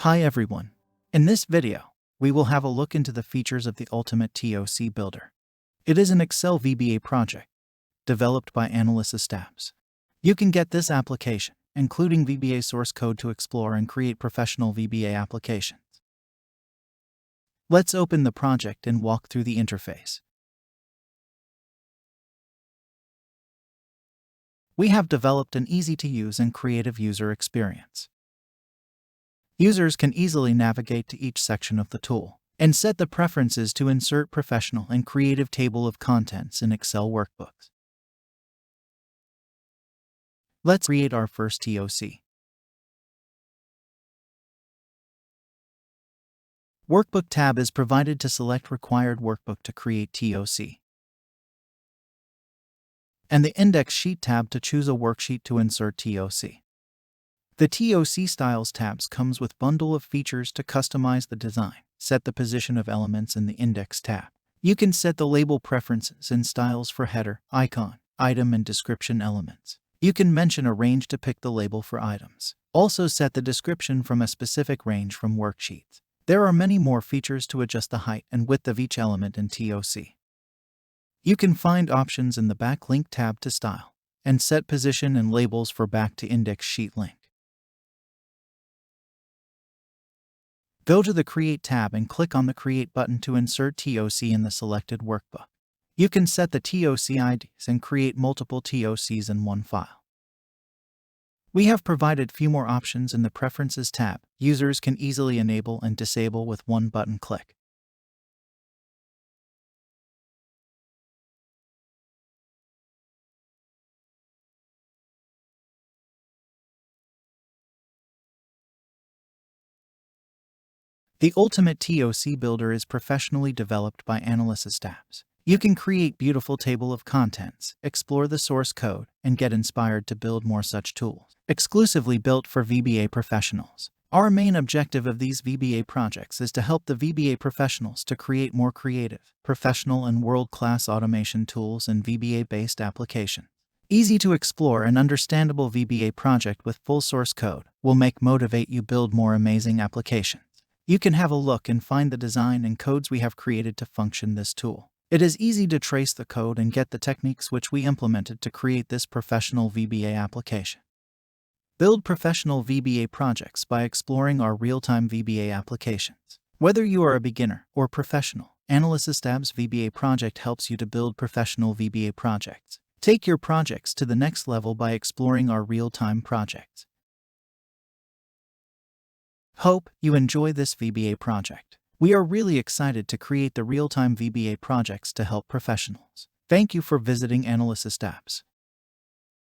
Hi everyone. In this video, we will have a look into the features of the Ultimate TOC Builder. It is an Excel VBA project developed by Analysis Stabs. You can get this application, including VBA source code to explore and create professional VBA applications. Let's open the project and walk through the interface. We have developed an easy-to-use and creative user experience. Users can easily navigate to each section of the tool and set the preferences to insert professional and creative table of contents in Excel Workbooks. Let's create our first TOC. Workbook tab is provided to select required workbook to create TOC, and the Index Sheet tab to choose a worksheet to insert TOC. The TOC Styles tabs comes with bundle of features to customize the design. Set the position of elements in the Index tab. You can set the label preferences and styles for header, icon, item and description elements. You can mention a range to pick the label for items. Also set the description from a specific range from worksheets. There are many more features to adjust the height and width of each element in TOC. You can find options in the Backlink tab to style and set position and labels for back to index sheet link. Go to the Create tab and click on the Create button to insert TOC in the selected workbook. You can set the TOC IDs and create multiple TOCs in one file. We have provided few more options in the Preferences tab. Users can easily enable and disable with one button click. The Ultimate TOC Builder is professionally developed by Analysis Stabs. You can create beautiful table of contents, explore the source code, and get inspired to build more such tools. Exclusively built for VBA professionals. Our main objective of these VBA projects is to help the VBA professionals to create more creative, professional, and world-class automation tools and VBA-based applications. Easy to explore and understandable VBA project with full source code will motivate you build more amazing applications. You can have a look and find the design and codes we have created to function this tool. It is easy to trace the code and get the techniques which we implemented to create this professional VBA application. Build professional VBA projects by exploring our real-time VBA applications. Whether you are a beginner or professional, Analysis Stabs VBA project helps you to build professional VBA projects. Take your projects to the next level by exploring our real-time projects. Hope you enjoy this VBA project. We are really excited to create the real-time VBA projects to help professionals. Thank you for visiting Analysis Stabs.